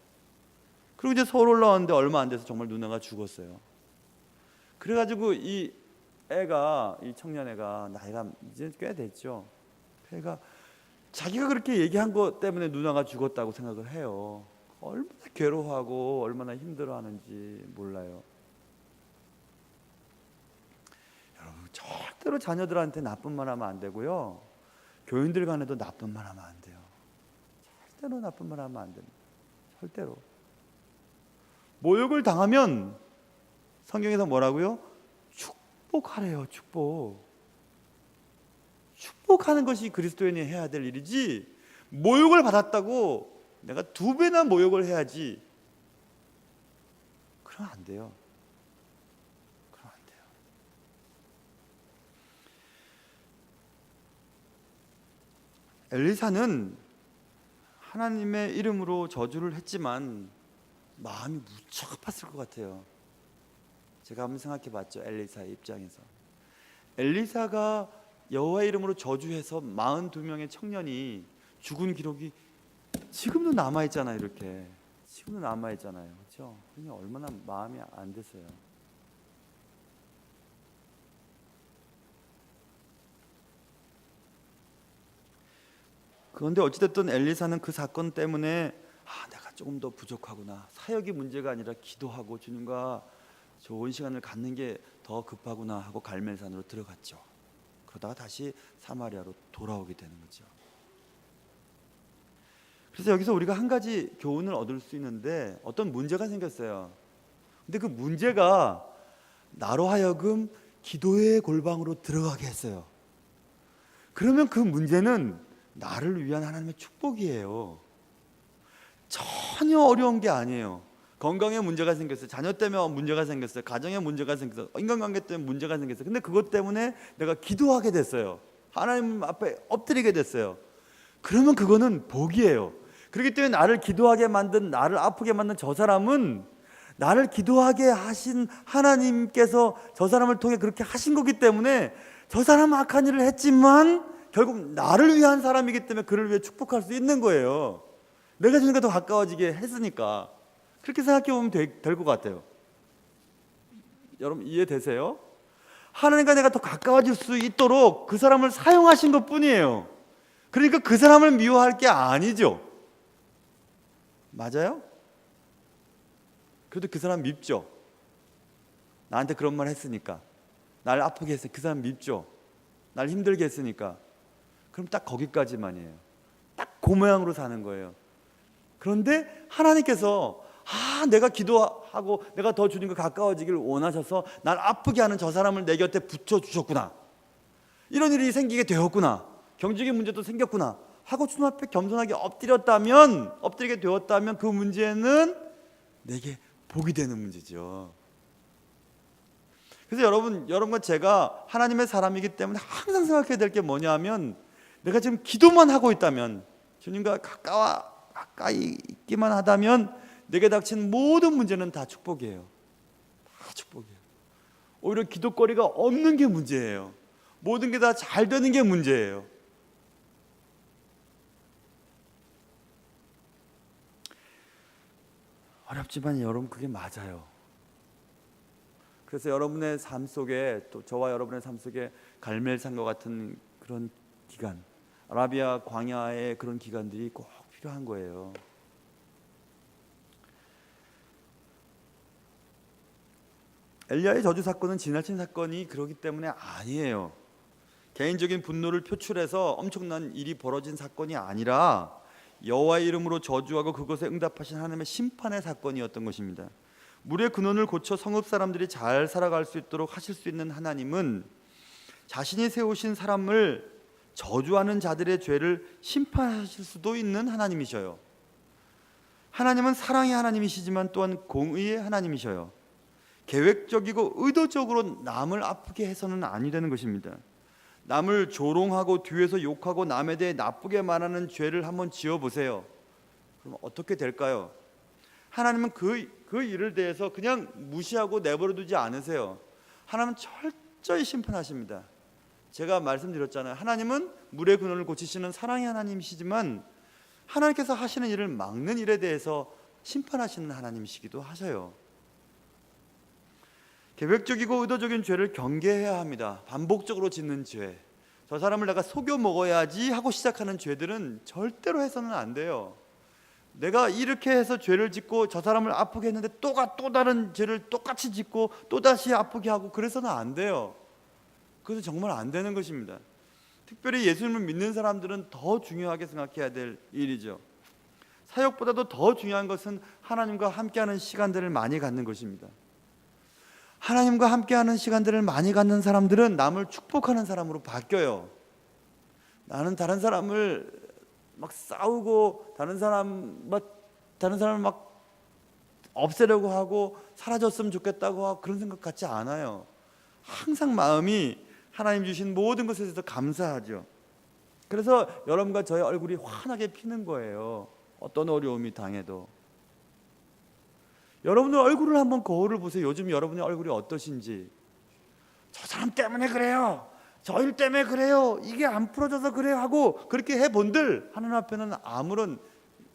그리고 이제 서울 올라왔는데 얼마 안 돼서 정말 누나가 죽었어요. 그래가지고 이 청년애가 나이가 이제 꽤 됐죠. 걔가 자기가 그렇게 얘기한 것 때문에 누나가 죽었다고 생각을 해요. 얼마나 괴로워하고 얼마나 힘들어하는지 몰라요. 여러분, 절대로 자녀들한테 나쁜 말 하면 안 되고요. 교인들 간에도 나쁜 말 하면 안 돼요. 절대로 나쁜 말 하면 안 됩니다. 절대로. 모욕을 당하면 성경에서 뭐라고요? 축복하래요. 축복하는 것이 그리스도인이 해야 될 일이지, 모욕을 받았다고 내가 2배나 모욕을 해야지. 그러면 안 돼요. 그러면 안 돼요. 엘리사는 하나님의 이름으로 저주를 했지만 마음이 무척 아팠을 것 같아요. 제가 한번 생각해 봤죠. 엘리사의 입장에서. 엘리사가 여호와의 이름으로 저주해서 42명의 청년이 죽은 기록이 지금도 남아있잖아요. 이렇게 지금도 남아있잖아요. 그렇죠? 그러니 얼마나 마음이 안 됐어요. 그런데 어찌됐든 엘리사는 그 사건 때문에 내가 조금 더 부족하구나, 사역이 문제가 아니라 기도하고 주님과 좋은 시간을 갖는 게 더 급하구나 하고 갈멜산으로 들어갔죠. 그러다가 다시 사마리아로 돌아오게 되는 거죠. 그래서 여기서 우리가 한 가지 교훈을 얻을 수 있는데, 어떤 문제가 생겼어요. 근데 그 문제가 나로 하여금 기도의 골방으로 들어가게 했어요. 그러면 그 문제는 나를 위한 하나님의 축복이에요. 전혀 어려운 게 아니에요. 건강에 문제가 생겼어요. 자녀 때문에 문제가 생겼어요. 가정에 문제가 생겼어요. 인간관계 때문에 문제가 생겼어요. 근데 그것 때문에 내가 기도하게 됐어요. 하나님 앞에 엎드리게 됐어요. 그러면 그거는 복이에요. 그렇기 때문에 나를 기도하게 만든, 나를 아프게 만든 저 사람은 나를 기도하게 하신 하나님께서 저 사람을 통해 그렇게 하신 거기 때문에 저 사람은 악한 일을 했지만 결국 나를 위한 사람이기 때문에 그를 위해 축복할 수 있는 거예요. 내가 주님과 더 가까워지게 했으니까. 그렇게 생각해 보면 될 것 같아요. 여러분 이해되세요? 하나님과 내가 더 가까워질 수 있도록 그 사람을 사용하신 것 뿐이에요. 그러니까 그 사람을 미워할 게 아니죠. 맞아요? 그래도 그 사람 밉죠. 나한테 그런 말 했으니까, 날 아프게 했으니까 그 사람 밉죠. 날 힘들게 했으니까. 그럼 딱 거기까지만이에요. 딱 그 모양으로 사는 거예요. 그런데 하나님께서 내가 기도하고 내가 더 주님과 가까워지기를 원하셔서 날 아프게 하는 저 사람을 내 곁에 붙여주셨구나, 이런 일이 생기게 되었구나, 경제적인 문제도 생겼구나 하고 주님 앞에 겸손하게 엎드리게 되었다면 그 문제는 내게 복이 되는 문제죠. 그래서 여러분과 제가 하나님의 사람이기 때문에 항상 생각해야 될 게 뭐냐면, 내가 지금 기도만 하고 있다면, 주님과 가까이 있기만 하다면 내게 닥친 모든 문제는 다 축복이에요. 다 축복이에요. 오히려 기도거리가 없는 게 문제예요. 모든 게 다 잘 되는 게 문제예요. 어렵지만 여러분 그게 맞아요. 그래서 여러분의 삶 속에, 또 저와 여러분의 삶 속에 갈멜산과 같은 그런 기간, 아라비아 광야의 그런 기간들이 꼭 필요한 거예요. 엘리야의 저주 사건은 지나친 사건이 그렇기 때문에 아니에요. 개인적인 분노를 표출해서 엄청난 일이 벌어진 사건이 아니라 여호와의 이름으로 저주하고 그것에 응답하신 하나님의 심판의 사건이었던 것입니다. 물의 근원을 고쳐 성읍 사람들이 잘 살아갈 수 있도록 하실 수 있는 하나님은 자신이 세우신 사람을 저주하는 자들의 죄를 심판하실 수도 있는 하나님이셔요. 하나님은 사랑의 하나님이시지만 또한 공의의 하나님이셔요. 계획적이고 의도적으로 남을 아프게 해서는 아니 되는 것입니다. 남을 조롱하고 뒤에서 욕하고 남에 대해 나쁘게 말하는 죄를 한번 지어보세요. 그럼 어떻게 될까요? 하나님은 그 일을 대해서 그냥 무시하고 내버려두지 않으세요. 하나님은 철저히 심판하십니다. 제가 말씀드렸잖아요. 하나님은 물의 근원을 고치시는 사랑의 하나님이시지만 하나님께서 하시는 일을 막는 일에 대해서 심판하시는 하나님이시기도 하셔요. 계획적이고 의도적인 죄를 경계해야 합니다. 반복적으로 짓는 죄, 저 사람을 내가 속여 먹어야지 하고 시작하는 죄들은 절대로 해서는 안 돼요. 내가 이렇게 해서 죄를 짓고 저 사람을 아프게 했는데 또 다른 죄를 똑같이 짓고 또다시 아프게 하고 그래서는 안 돼요. 그래서 정말 안 되는 것입니다. 특별히 예수님을 믿는 사람들은 더 중요하게 생각해야 될 일이죠. 사역보다도 더 중요한 것은 하나님과 함께하는 시간들을 많이 갖는 것입니다. 하나님과 함께하는 시간들을 많이 갖는 사람들은 남을 축복하는 사람으로 바뀌어요. 나는 다른 사람을 막 싸우고 다른 사람을 막 없애려고 하고 사라졌으면 좋겠다고 하고 그런 생각 같지 않아요. 항상 마음이 하나님 주신 모든 것에 대해서 감사하죠. 그래서 여러분과 저의 얼굴이 환하게 피는 거예요. 어떤 어려움이 당해도. 여러분들 얼굴을 한번 거울을 보세요. 요즘 여러분의 얼굴이 어떠신지. 저 사람 때문에 그래요, 저 일 때문에 그래요, 이게 안 풀어져서 그래요 하고 그렇게 해본들 하나님 앞에는 아무런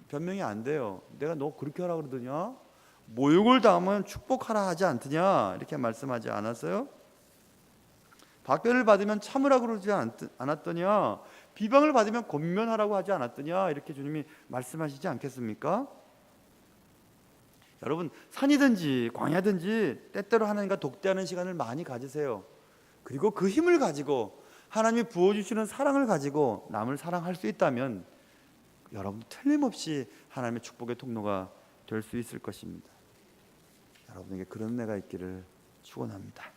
변명이 안 돼요. 내가 너 그렇게 하라 그러더냐, 모욕을 당하면 축복하라 하지 않더냐, 이렇게 말씀하지 않았어요? 박해를 받으면 참으라 그러지 않았더냐, 비방을 받으면 권면하라고 하지 않았더냐, 이렇게 주님이 말씀하시지 않겠습니까? 여러분, 산이든지 광야든지 때때로 하나님과 독대하는 시간을 많이 가지세요. 그리고 그 힘을 가지고 하나님이 부어주시는 사랑을 가지고 남을 사랑할 수 있다면 여러분 틀림없이 하나님의 축복의 통로가 될 수 있을 것입니다. 여러분에게 그런 은혜가 있기를 축원합니다.